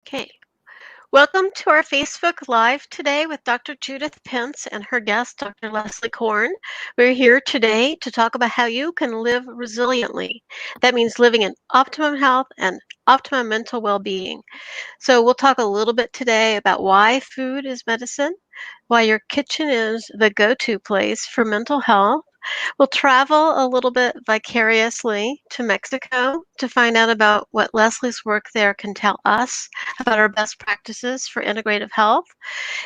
Okay. Welcome to our Facebook Live today with Dr. Judith Pence and her guest, Dr. Leslie Korn. We're here today to talk about how you can live resiliently. That means living in optimum health and optimum mental well-being. So we'll talk a little bit today about why food is medicine, why your kitchen is the go-to place for mental health. We'll travel a little bit vicariously to Mexico to find out about what Leslie's work there can tell us about our best practices for integrative health.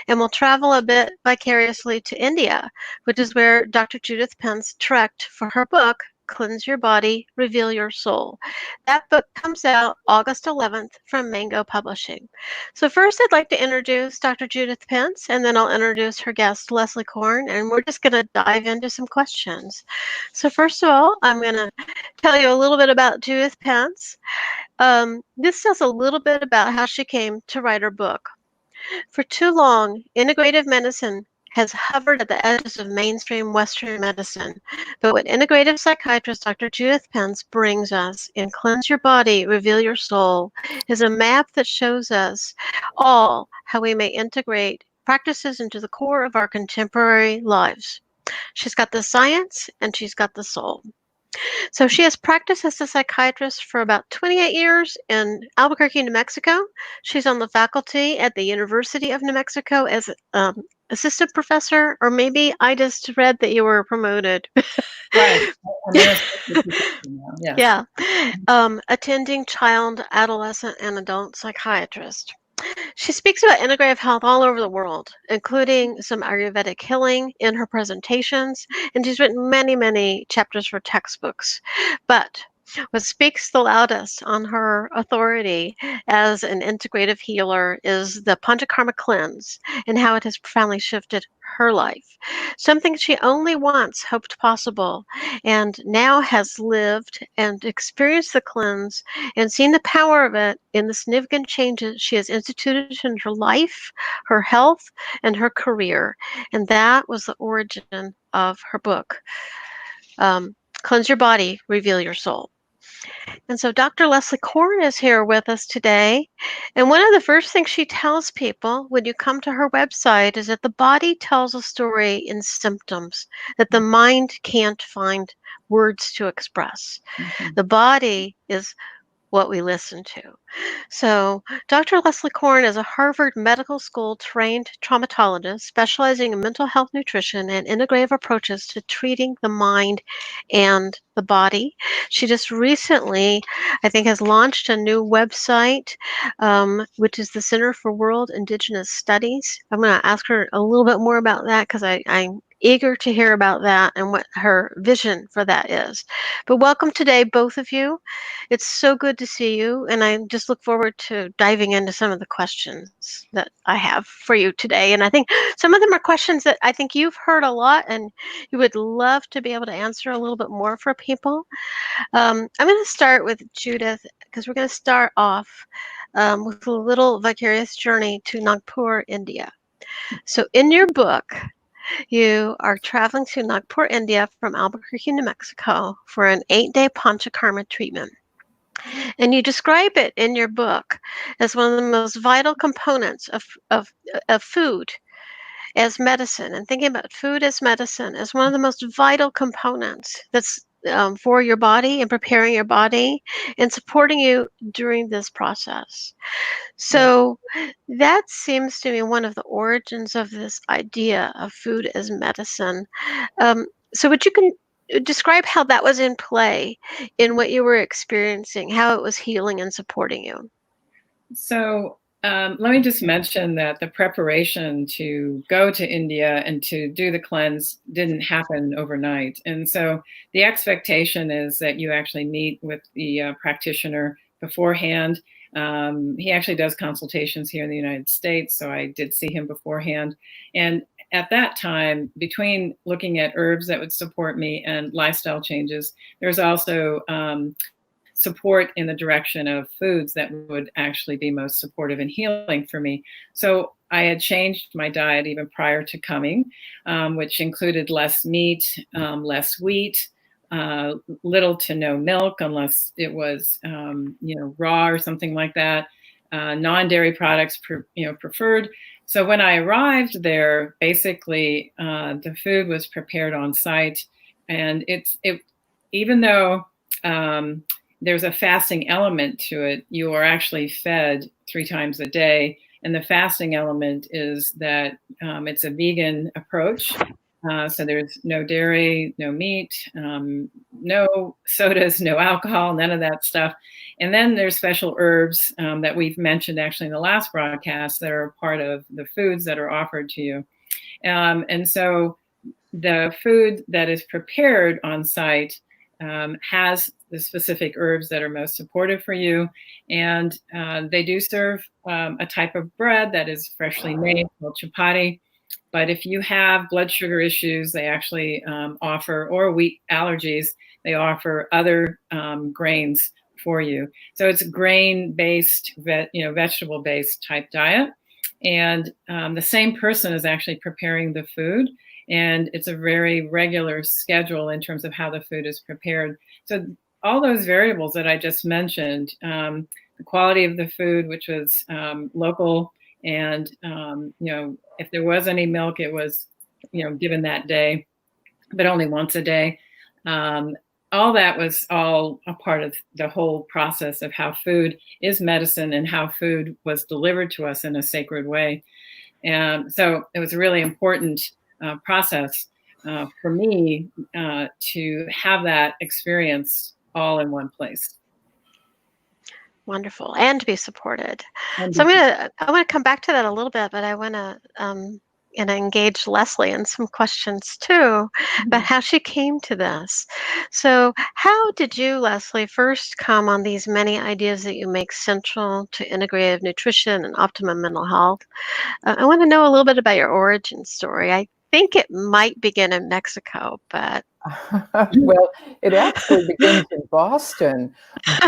And we'll travel a bit vicariously to India, which is where Dr. Judith Pence trekked for her book, Cleanse Your Body, Reveal Your Soul. That book comes out August 11th from Mango Publishing. So first I'd like to introduce Dr. Judith Pence, and then I'll introduce her guest, Leslie Korn, and we're just going to dive into some questions. So first of all, I'm going to tell you a little bit about Judith Pence. This tells a little bit about how she came to write her book. For too long, integrative medicine has hovered at the edges of mainstream Western medicine. But what integrative psychiatrist Dr. Judith Pence brings us in Cleanse Your Body, Reveal Your Soul is a map that shows us all how we may integrate practices into the core of our contemporary lives. She's got the science and she's got the soul. So she has practiced as a psychiatrist for about 28 years in Albuquerque, New Mexico. She's on the faculty at the University of New Mexico as assistant professor, or maybe I just read that you were promoted. Right. I'm in a special position now. Yes. Yeah, attending child, adolescent, and adult psychiatrist. She speaks about integrative health all over the world, including some Ayurvedic healing in her presentations, and she's written many, many chapters for textbooks. But what speaks the loudest on her authority as an integrative healer is the Panchakarma cleanse and how it has profoundly shifted her life. Something she only once hoped possible and now has lived and experienced the cleanse and seen the power of it in the significant changes she has instituted in her life, her health, and her career. And that was the origin of her book, Cleanse Your Body, Reveal Your Soul. And so Dr. Leslie Korn is here with us today. And one of the first things she tells people when you come to her website is that the body tells a story in symptoms that the mind can't find words to express. Mhm. The body is what we listen to. So, Dr. Leslie Korn is a Harvard Medical School trained traumatologist specializing in mental health nutrition and integrative approaches to treating the mind and the body. She just recently, I think, has launched a new website, which is the Center for World Indigenous Studies. I'm going to ask her a little bit more about that because I'm eager to hear about that and what her vision for that is. But welcome today, both of you. It's so good to see you, and I just look forward to diving into some of the questions that I have for you today. And I think some of them are questions that I think you've heard a lot, and you would love to be able to answer a little bit more for people. I'm going to start with Judith because we're going to start off with a little vicarious journey to Nagpur, India. So, in your book, you are traveling to Nagpur, India from Albuquerque, New Mexico for an 8-day Panchakarma treatment. And you describe it in your book as one of the most vital components of food as medicine, and thinking about food as medicine as one of the most vital components that's for your body and preparing your body and supporting you during this process. Yeah. So that seems to be one of the origins of this idea of food as medicine. So would you can describe how that was in play in what you were experiencing, how it was healing and supporting you? So let me just mention that the preparation to go to India and to do the cleanse didn't happen overnight. And so the expectation is that you actually meet with the practitioner beforehand. He actually does consultations here in the United States, so I did see him beforehand. And at that time, between looking at herbs that would support me and lifestyle changes, there's also support in the direction of foods that would actually be most supportive and healing for me. So I had changed my diet even prior to coming, which included less meat, less wheat, little to no milk unless it was, raw or something like that. non-dairy products preferred. So when I arrived there, basically the food was prepared on site, and even though there's a fasting element to it, you are actually fed 3 times a day. And the fasting element is that it's a vegan approach. So there's no dairy, no meat, no sodas, no alcohol, none of that stuff. And then there's special herbs that we've mentioned actually in the last broadcast that are part of the foods that are offered to you. And so the food that is prepared on site has the specific herbs that are most supportive for you. And they do serve a type of bread that is freshly made called chapati. But if you have blood sugar issues, they actually offer, or wheat allergies, they offer other grains for you. So it's a grain-based, vegetable-based type diet. And the same person is actually preparing the food. And it's a very regular schedule in terms of how the food is prepared. So all those variables that I just mentioned, the quality of the food, which was local, and if there was any milk, it was given that day, but only once a day. All that was all a part of the whole process of how food is medicine and how food was delivered to us in a sacred way. And so it was a really important process for me to have that experience all in one place. Wonderful, and to be supported. So I want to come back to that a little bit, but I want to engage Leslie in some questions too about how she came to this. So how did you, Leslie, first come on these many ideas that you make central to integrative nutrition and optimum mental health? I want to know a little bit about your origin story. I think it might begin in Mexico, but well, it actually begins in Boston,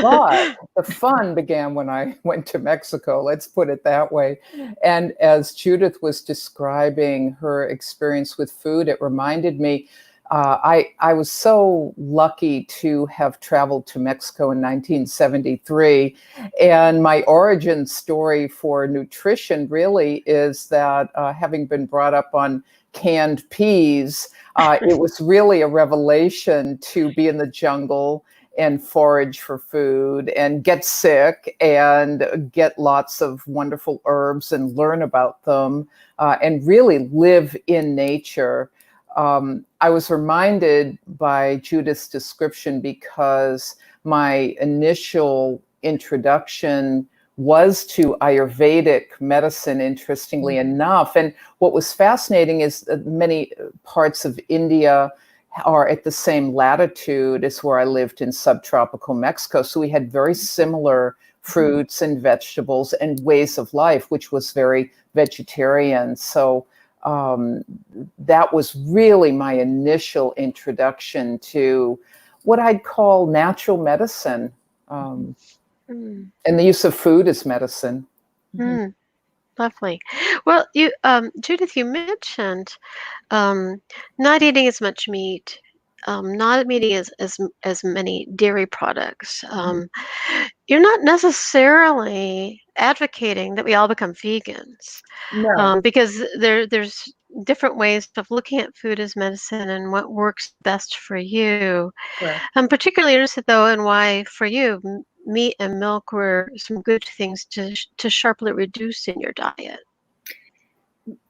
but the fun began when I went to Mexico, let's put it that way. And as Judith was describing her experience with food, it reminded me, I was so lucky to have traveled to Mexico in 1973. And my origin story for nutrition really is that having been brought up on canned peas, it was really a revelation to be in the jungle and forage for food and get sick and get lots of wonderful herbs and learn about them and really live in nature. I was reminded by Judith's description because my initial introduction was to Ayurvedic medicine, interestingly enough. And what was fascinating is that many parts of India are at the same latitude as where I lived in subtropical Mexico. So we had very similar fruits and vegetables and ways of life, which was very vegetarian. So that was really my initial introduction to what I'd call natural medicine. And the use of food as medicine. Lovely. Well, you, Judith, you mentioned not eating as much meat, not eating as many dairy products. You're not necessarily advocating that we all become vegans, because there's different ways of looking at food as medicine and what works best for you. I'm particularly interested, though, in why, for you, meat and milk were some good things to sharply reduce in your diet.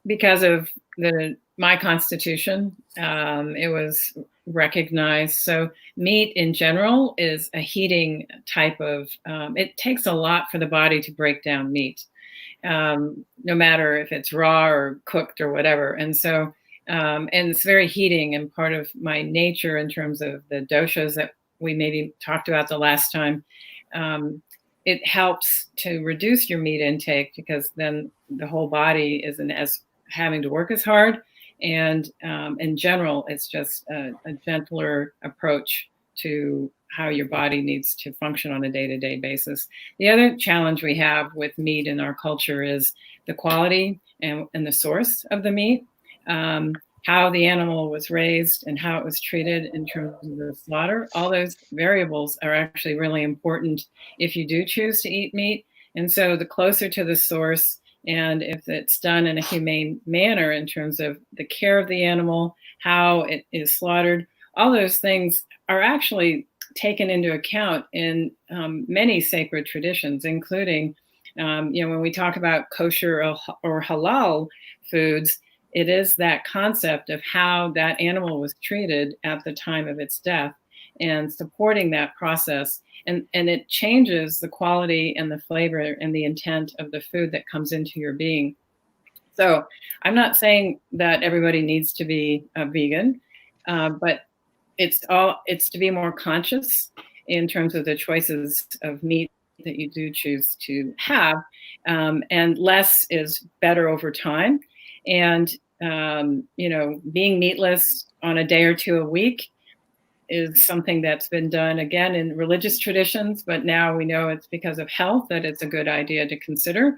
Because of my constitution, it was recognized. So meat in general is a heating type of, it takes a lot for the body to break down meat, no matter if it's raw or cooked or whatever. And so, and it's very heating, and part of my nature in terms of the doshas that we maybe talked about the last time, it helps to reduce your meat intake because then the whole body isn't as having to work as hard. And in general, it's just a gentler approach to how your body needs to function on a day-to-day basis. The other challenge we have with meat in our culture is the quality and the source of the meat, how the animal was raised and how it was treated in terms of the slaughter. All those variables are actually really important if you do choose to eat meat. And so the closer to the source, and if it's done in a humane manner in terms of the care of the animal, how it is slaughtered, all those things are actually taken into account in many sacred traditions, including, when we talk about kosher or halal foods, it is that concept of how that animal was treated at the time of its death and supporting that process. And it changes the quality and the flavor and the intent of the food that comes into your being. So I'm not saying that everybody needs to be a vegan, but it's to be more conscious in terms of the choices of meat that you do choose to have, and less is better over time. And being meatless on a day or two a week is something that's been done again in religious traditions, but now we know it's because of health that it's a good idea to consider.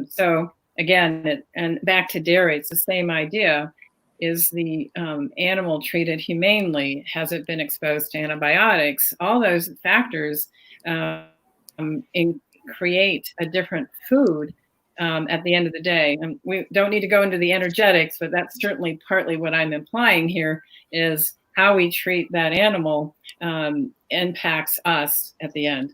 So again, and back to dairy, it's the same idea. Is the animal treated humanely? Has it been exposed to antibiotics? All those factors create a different food at the end of the day. And we don't need to go into the energetics, but that's certainly partly what I'm implying here is how we treat that animal impacts us at the end.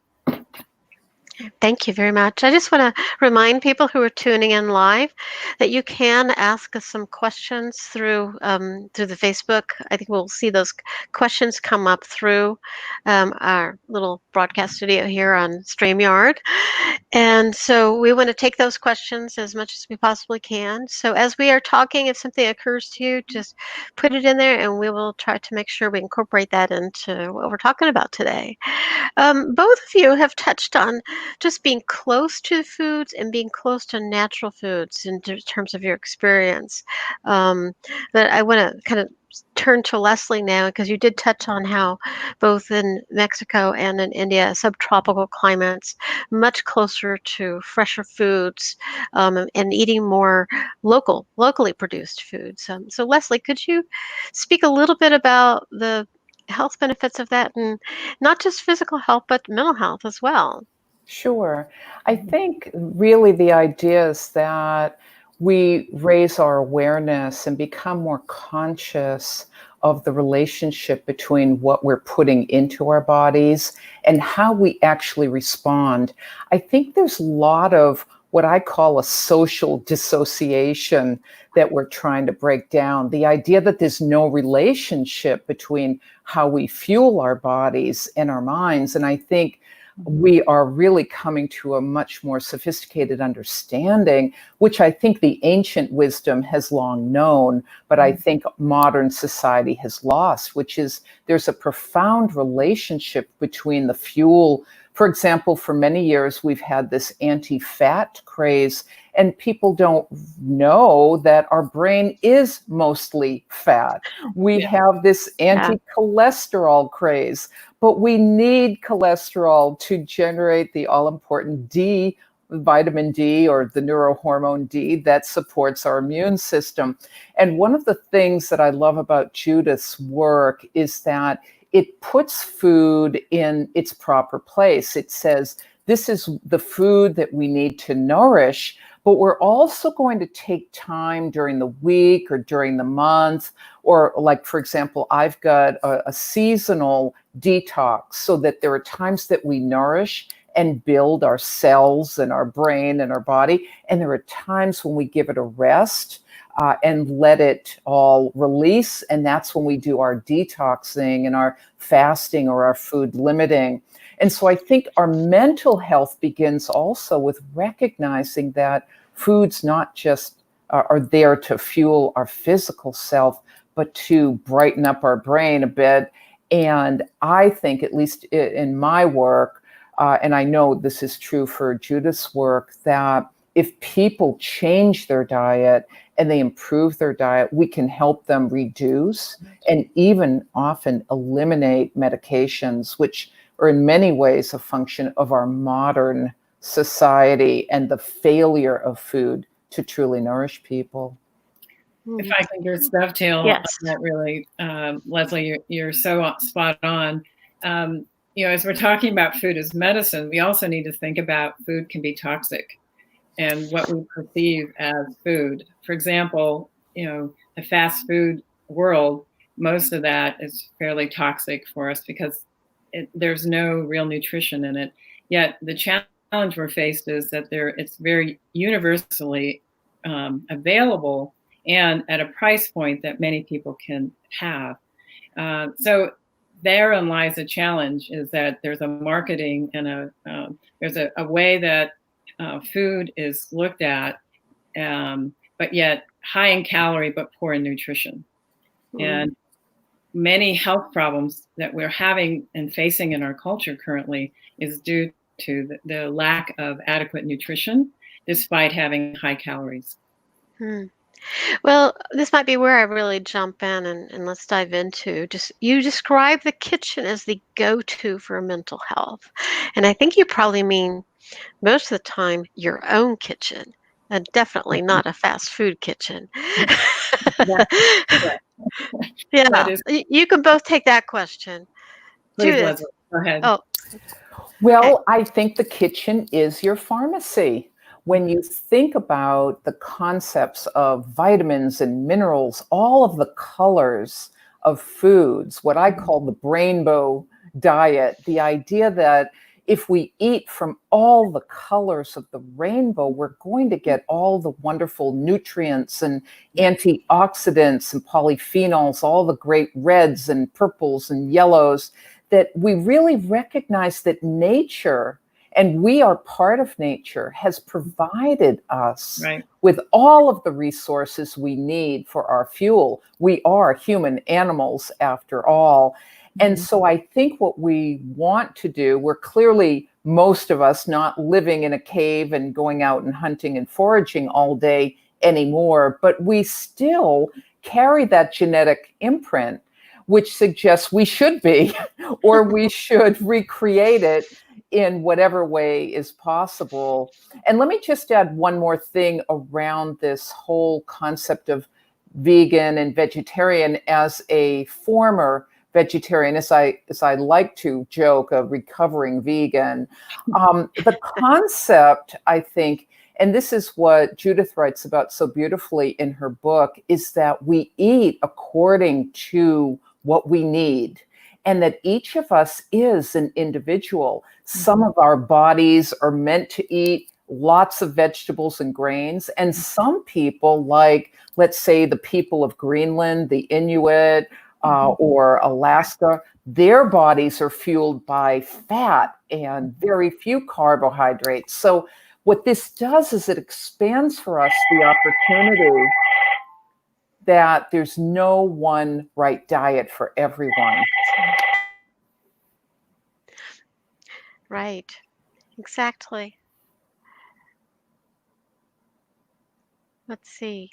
Thank you very much. I just want to remind people who are tuning in live that you can ask us some questions through the Facebook. I think we'll see those questions come up through our little broadcast studio here on StreamYard. And so we want to take those questions as much as we possibly can. So as we are talking, if something occurs to you, just put it in there and we will try to make sure we incorporate that into what we're talking about today. Both of you have touched on just being close to foods and being close to natural foods in terms of your experience. But I want to kind of turn to Leslie now because you did touch on how both in Mexico and in India, subtropical climates, much closer to fresher foods and eating more locally produced foods. So Leslie, could you speak a little bit about the health benefits of that, and not just physical health, but mental health as well? Sure. I think really the idea is that we raise our awareness and become more conscious of the relationship between what we're putting into our bodies and how we actually respond. I think there's a lot of what I call a social dissociation that we're trying to break down. The idea that there's no relationship between how we fuel our bodies and our minds. And I think we are really coming to a much more sophisticated understanding, which I think the ancient wisdom has long known, but I think modern society has lost, which is there's a profound relationship between the fuel. For example, for many years, we've had this anti-fat craze, and people don't know that our brain is mostly fat. We have this anti-cholesterol craze, but we need cholesterol to generate the all-important D, vitamin D, or the neurohormone D that supports our immune system. And one of the things that I love about Judith's work is that it puts food in its proper place. It says, this is the food that we need to nourish, but we're also going to take time during the week or during the month, or like, for example, I've got a seasonal detox so that there are times that we nourish and build our cells and our brain and our body. And there are times when we give it a rest and let it all release. And that's when we do our detoxing and our fasting or our food limiting. And so I think our mental health begins also with recognizing that foods not just are there to fuel our physical self, but to brighten up our brain a bit. And I think, at least in my work, and I know this is true for Judith's work, that if people change their diet and they improve their diet, we can help them reduce and even often eliminate medications, which are in many ways a function of our modern society and the failure of food to truly nourish people. If I can just dovetail on that really, Leslie, you're so spot on. as we're talking about food as medicine, we also need to think about food can be toxic and what we perceive as food. For example, the fast food world, most of that is fairly toxic for us because there's no real nutrition in it. Yet the challenge we're faced is that it's very universally available and at a price point that many people can have. So therein lies a challenge, is that there's a marketing and there's a way that food is looked at, but yet high in calorie but poor in nutrition. And many health problems that we're having and facing in our culture currently is due to the lack of adequate nutrition, despite having high calories. Well, this might be where I really jump in and let's dive into you describe the kitchen as the go-to for mental health. And I think you probably mean most of the time your own kitchen, and definitely not a fast food kitchen. Yeah, you can both take that question. Please, Judith. Leslie, go ahead. Oh. Well, I think the kitchen is your pharmacy. When you think about the concepts of vitamins and minerals, all of the colors of foods, what I call the rainbow diet, the idea that if we eat from all the colors of the rainbow, we're going to get all the wonderful nutrients and antioxidants and polyphenols, all the great reds and purples and yellows, that we really recognize that nature, and we are part of nature, has provided us with all of the resources we need for our fuel. We are human animals after all. And so I think what we want to do, we're clearly, most of us, not living in a cave and going out and hunting and foraging all day anymore, but we still carry that genetic imprint, which suggests we should be, or we should recreate it in whatever way is possible. And let me just add one more thing around this whole concept of vegan and vegetarian. As a former vegetarian, as I like to joke, a recovering vegan, the concept, I think, and this is what Judith writes about so beautifully in her book, is that we eat according to what we need, and that each of us is an individual. Some of our bodies are meant to eat lots of vegetables and grains, and some people, like, let's say, the people of Greenland, the Inuit, or Alaska, their bodies are fueled by fat and very few carbohydrates. So what this does is it expands for us the opportunity that there's no one right diet for everyone. Right, exactly. Let's see.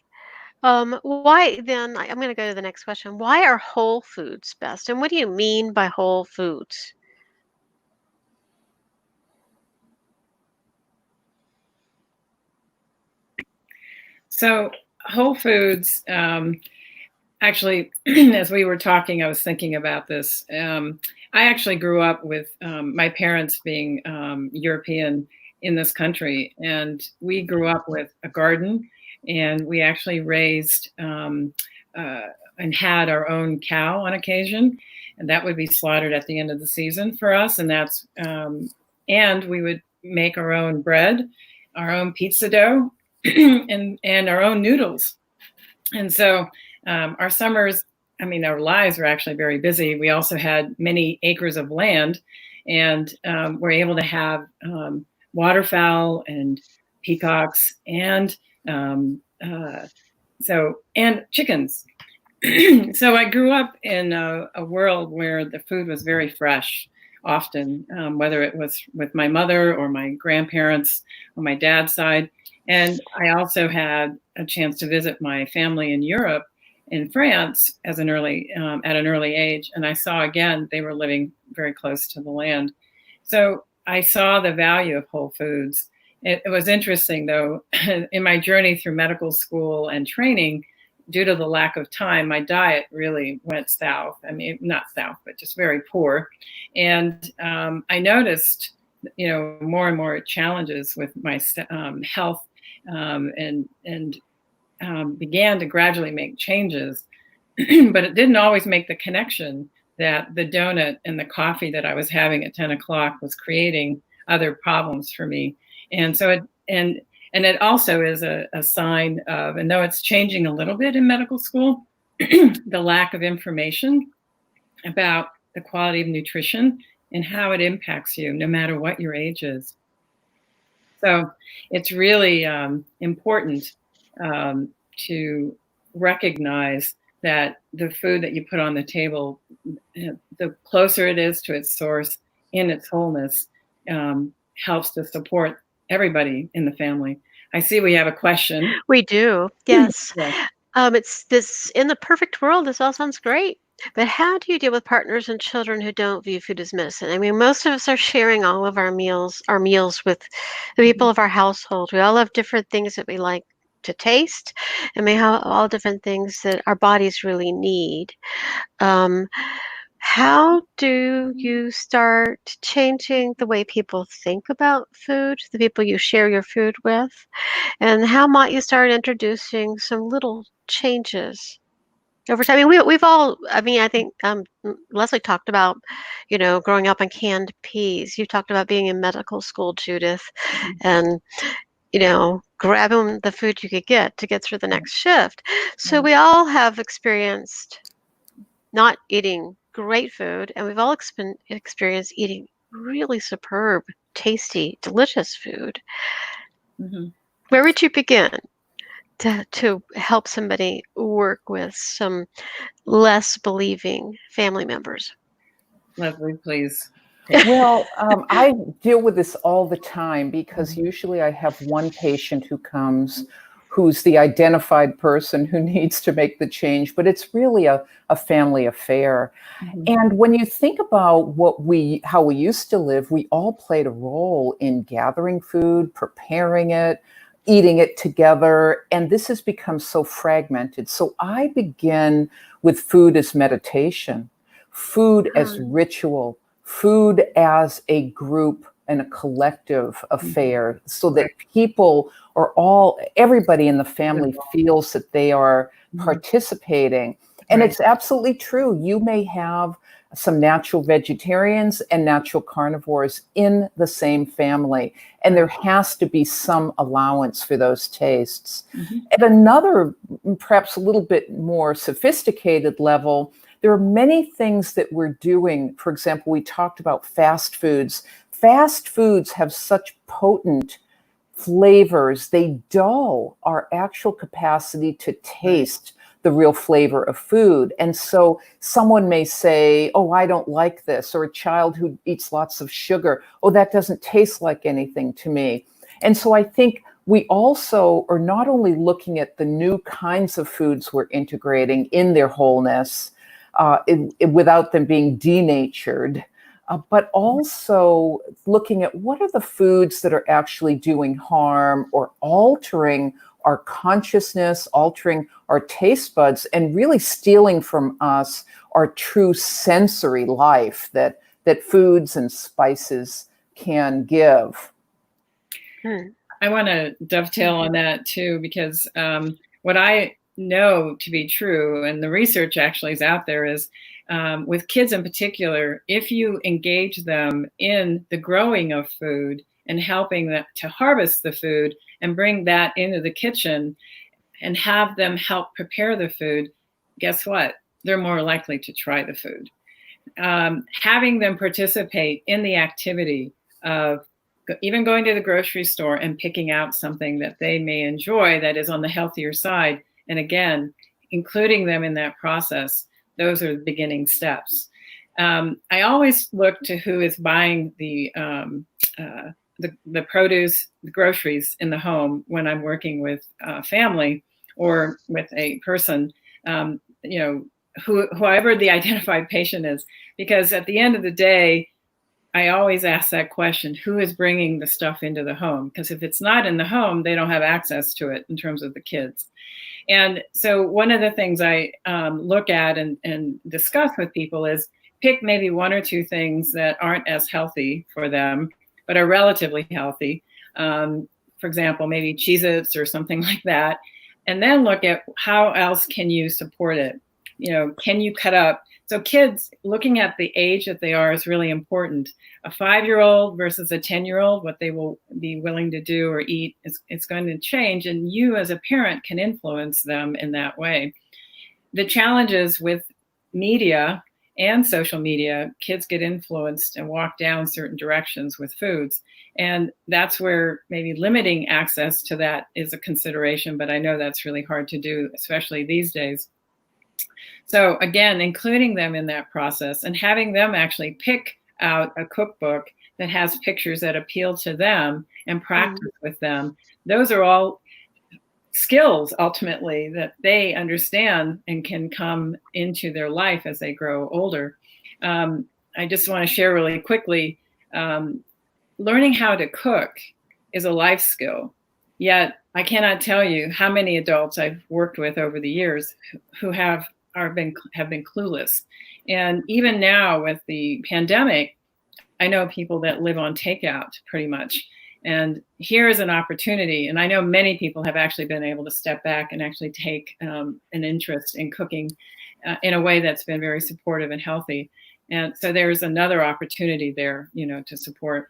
Why then, I'm going to go to the next question. Why are whole foods best? And what do you mean by whole foods? So whole foods, actually, as we were talking, I was thinking about this. I actually grew up with my parents being European in this country, and we grew up with a garden, and we actually raised and had our own cow on occasion, and that would be slaughtered at the end of the season for us, and and we would make our own bread, our own pizza dough, and our own noodles. And so our summers, our lives were actually very busy. We also had many acres of land, and we're able to have waterfowl and peacocks and chickens. So I grew up in a world where the food was very fresh, often, whether it was with my mother or my grandparents on my dad's side. And I also had a chance to visit my family in Europe, in France, at an early age, and I saw again they were living very close to the land. So I saw the value of whole foods. It was interesting, though, in my journey through medical school and training. due to the lack of time, my diet really went south. I mean, not south, but just very poor. And I noticed, more and more challenges with my health, and began to gradually make changes. But it didn't always make the connection that the donut and the coffee that I was having at 10 o'clock was creating other problems for me. And so it also is a sign of, and though it's changing a little bit in medical school, the lack of information about the quality of nutrition and how it impacts you, no matter what your age is. So it's really important to recognize that the food that you put on the table, the closer it is to its source in its wholeness, helps to support everybody in the family. I see we have a question. We do, yes. Yes. It's this, in the perfect world, this all sounds great. But how do you deal with partners and children who don't view food as medicine? I mean, most of us are sharing all of our meals with the people of our household. We all have different things that we like to taste, and we have all different things that our bodies really need. How do you start changing the way people think about food, the people you share your food with? And how might you start introducing some little changes over time? I mean, we've all, I mean, I think Leslie talked about, growing up on canned peas. You talked about being in medical school, Judith, and, grabbing the food you could get to get through the next shift. So we all have experienced not eating great food, and we've all experienced eating really superb, tasty, delicious food. Mm-hmm. Where would you begin to help somebody work with some less believing family members? Leslie, please. Well, I deal with this all the time because usually I have one patient who comes who's the identified person who needs to make the change, but it's really a family affair. Mm-hmm. And when you think about how we used to live, we all played a role in gathering food, preparing it, eating it together, and this has become so fragmented. So I begin with food as meditation, food as ritual, food as a group and a collective affair, so that people everybody in the family feels that they are participating. And it's absolutely true. You may have some natural vegetarians and natural carnivores in the same family, and there has to be some allowance for those tastes. At another, perhaps a little bit more sophisticated level, there are many things that we're doing. For example, we talked about fast foods. Fast foods have such potent flavors, they dull our actual capacity to taste the real flavor of food. And so someone may say, oh, I don't like this, or a child who eats lots of sugar, oh, that doesn't taste like anything to me. And so I think we also are not only looking at the new kinds of foods we're integrating in their wholeness, without them being denatured, but also looking at what are the foods that are actually doing harm or altering our consciousness, altering our taste buds, and really stealing from us our true sensory life that foods and spices can give. I want to dovetail on that too, because what I know to be true, and the research actually is out there, is with kids in particular, if you engage them in the growing of food and helping them to harvest the food and bring that into the kitchen and have them help prepare the food, guess what? They're more likely to try the food. Having them participate in the activity of even going to the grocery store and picking out something that they may enjoy that is on the healthier side, and again, including them in that process, those are the beginning steps. I always look to who is buying the produce, the groceries in the home when I'm working with family or with a person, whoever the identified patient is, because at the end of the day, I always ask that question, who is bringing the stuff into the home? Because if it's not in the home, they don't have access to it in terms of the kids. And so one of the things I look at and discuss with people is pick maybe one or two things that aren't as healthy for them, but are relatively healthy. For example, maybe Cheez-Its or something like that. And then look at how else can you support it? Can you cut up? So kids, looking at the age that they are is really important. A 5-year-old versus a 10-year-old, what they will be willing to do or eat, it's going to change. And you as a parent can influence them in that way. The challenges with media and social media, kids get influenced and walk down certain directions with foods. And that's where maybe limiting access to that is a consideration, but I know that's really hard to do, especially these days. So again, including them in that process and having them actually pick out a cookbook that has pictures that appeal to them and practice with them. Those are all skills ultimately that they understand and can come into their life as they grow older. I just want to share really quickly, learning how to cook is a life skill. Yet I cannot tell you how many adults I've worked with over the years who have been clueless. And even now with the pandemic, I know people that live on takeout pretty much. And here is an opportunity. And I know many people have actually been able to step back and actually take an interest in cooking in a way that's been very supportive and healthy. And so there's another opportunity there, to support.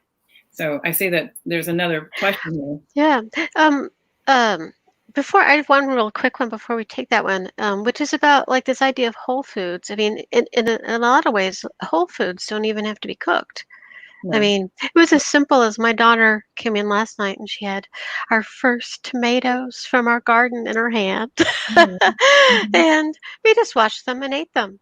So I see that there's another question here. Yeah. Before I have one real quick one before we take that one, which is about like this idea of whole foods. I mean, in a lot of ways, whole foods don't even have to be cooked. I mean, it was as simple as my daughter came in last night and she had our first tomatoes from our garden in her hand. And we just washed them and ate them,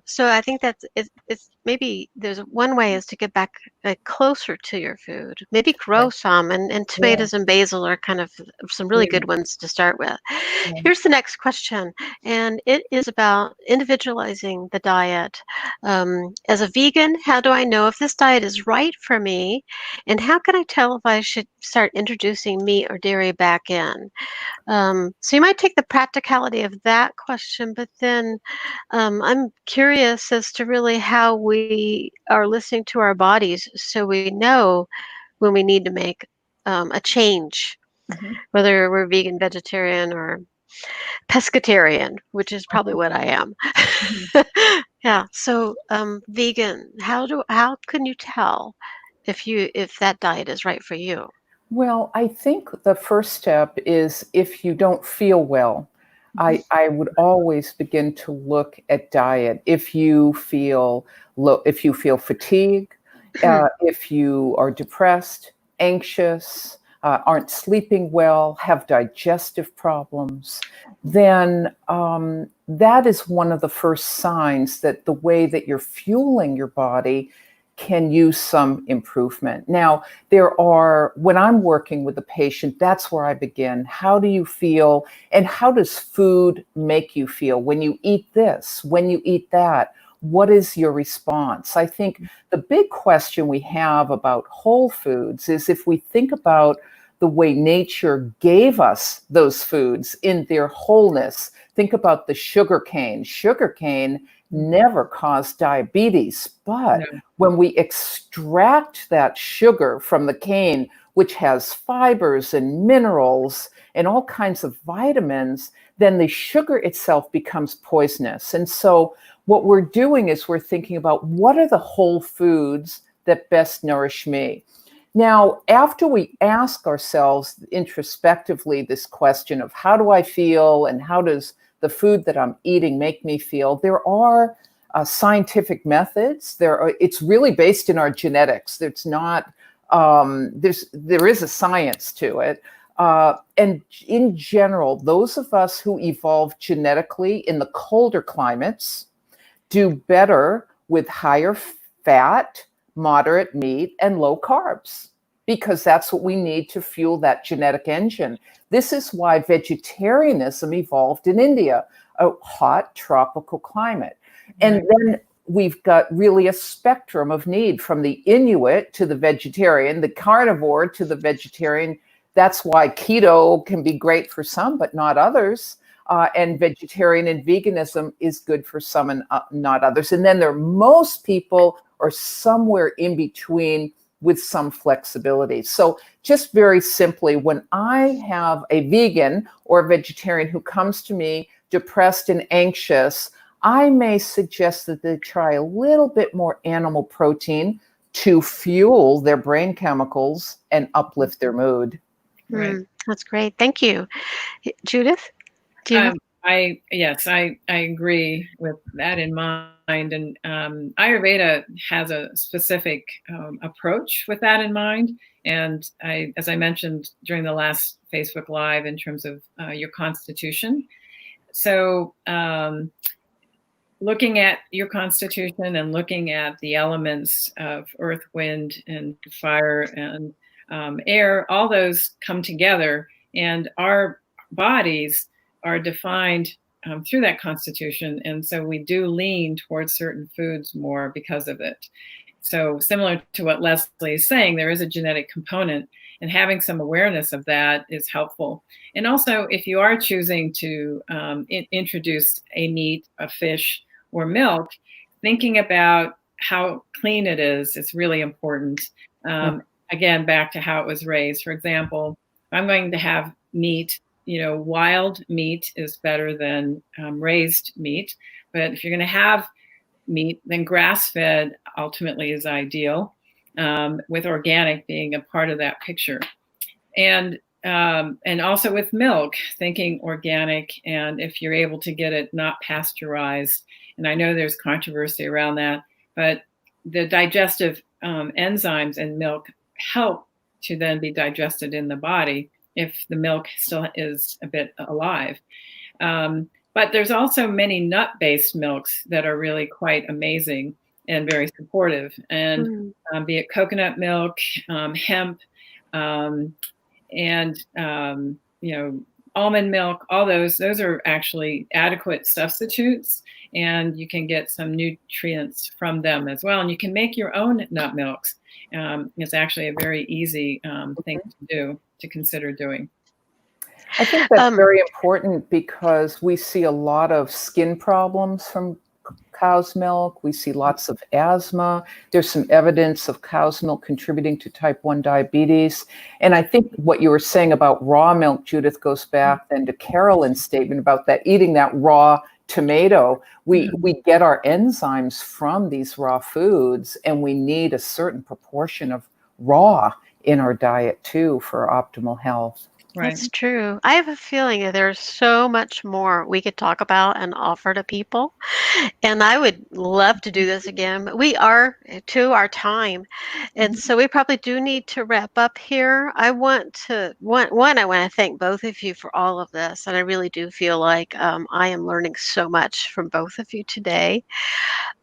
So I think it's maybe there's one way is to get back closer to your food, maybe grow some, and tomatoes and basil are kind of some really good ones to start with. Here's the next question, and it is about individualizing the diet. As a vegan, how do I know if this diet is right for me? And how can I tell if I should start introducing meat or dairy back in? So you might take the practicality of that question, but then I'm curious as to really how we are listening to our bodies so we know when we need to make a change, whether we're vegan, vegetarian, or pescatarian, which is probably what I am. Yeah. So, vegan. How can you tell if that diet is right for you? Well, I think the first step is if you don't feel well, I would always begin to look at diet. If you feel low, if you feel fatigue, if you are depressed, anxious, aren't sleeping well, have digestive problems, then that is one of the first signs that the way that you're fueling your body can use some improvement. Now, when I'm working with a patient, that's where I begin. How do you feel? And how does food make you feel? When you eat this, when you eat that, what is your response? I think the big question we have about whole foods is if we think about the way nature gave us those foods in their wholeness, think about the sugar cane. Sugar cane never caused diabetes, but when we extract that sugar from the cane, which has fibers and minerals and all kinds of vitamins, then the sugar itself becomes poisonous. And so what we're doing is we're thinking about what are the whole foods that best nourish me. Now, after we ask ourselves introspectively this question of how do I feel and how does the food that I'm eating make me feel, there are scientific methods. It's really based in our genetics. It's not. There is a science to it. And in general, those of us who evolved genetically in the colder climates do better with higher fat, moderate meat, and low carbs, because that's what we need to fuel that genetic engine. This is why vegetarianism evolved in India, a hot tropical climate. And then we've got really a spectrum of need, from the Inuit to the vegetarian, the carnivore to the vegetarian. That's why keto can be great for some, but not others. And vegetarian and veganism is good for some and not others. And then most people are somewhere in between with some flexibility. So just very simply, when I have a vegan or a vegetarian who comes to me depressed and anxious, I may suggest that they try a little bit more animal protein to fuel their brain chemicals and uplift their mood. Right. That's great. Thank you. Judith, do you have? I agree with that in mind. And Ayurveda has a specific approach with that in mind. And as I mentioned during the last Facebook Live, in terms of your constitution. So looking at your constitution and looking at the elements of earth, wind, and fire and air, all those come together, and our bodies are defined through that constitution. And so we do lean towards certain foods more because of it. So similar to what Leslie is saying, there is a genetic component, and having some awareness of that is helpful. And also, if you are choosing to introduce a meat, a fish, or milk, thinking about how clean it is really important. Again, back to how it was raised. For example, if I'm going to have meat, wild meat is better than raised meat. But if you're going to have meat, then grass-fed ultimately is ideal, with organic being a part of that picture. And also with milk, thinking organic, and if you're able to get it not pasteurized. And I know there's controversy around that, but the digestive enzymes in milk help to then be digested in the body if the milk still is a bit alive. But there's also many nut-based milks that are really quite amazing and very supportive. And be it coconut milk, hemp, and almond milk, all those are actually adequate substitutes, and you can get some nutrients from them as well. And you can make your own nut milks. It's actually a very easy thing to consider doing. I think that's very important, because we see a lot of skin problems from cow's milk. We see lots of asthma. There's some evidence of cow's milk contributing to type 1 diabetes. And I think what you were saying about raw milk, Judith, goes back then to Carolyn's statement about that, eating that raw tomato. We get our enzymes from these raw foods, and we need a certain proportion of raw in our diet too for optimal health. Right. That's true. I have a feeling that there's so much more we could talk about and offer to people. And I would love to do this again, but we are to our time. And so we probably do need to wrap up here. I want to thank both of you for all of this. And I really do feel like I am learning so much from both of you today.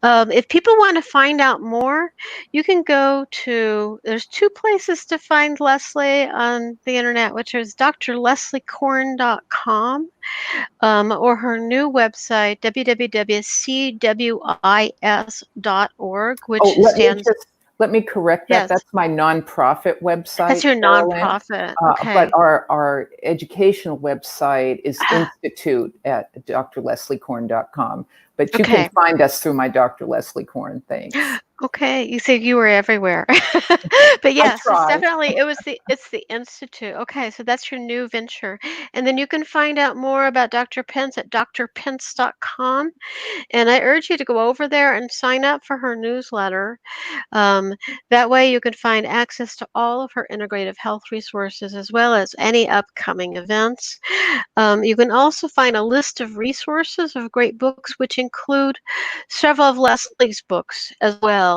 If people want to find out more, you can go to, there's 2 places to find Leslie on the internet, which is drlesliekorn.com, or her new website, www.cwis.org, which stands... Let me correct that. Yes. That's my nonprofit website. That's your nonprofit. Okay. But our educational website is Institute at drlesliekorn.com. But you can find us through my Dr. Leslie Korn. Thanks. Okay, you said you were everywhere. But yes, it's definitely, it's the Institute. Okay, so that's your new venture. And then you can find out more about Dr. Pence at drpence.com. And I urge you to go over there and sign up for her newsletter. That way you can find access to all of her integrative health resources, as well as any upcoming events. You can also find a list of resources of great books, which include several of Leslie's books as well.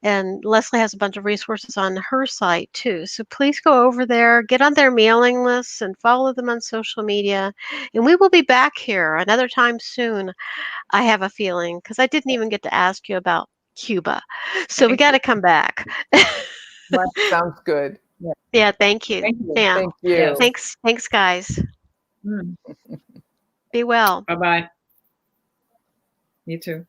And Leslie has a bunch of resources on her site too. So please go over there, get on their mailing lists, and follow them on social media. And we will be back here another time soon, I have a feeling, because I didn't even get to ask you about Cuba. So we got to come back. That sounds good. Yeah, thank you. Thank you. Yeah. Thank you. Yes. Thanks, guys. Be well. Bye-bye. You too.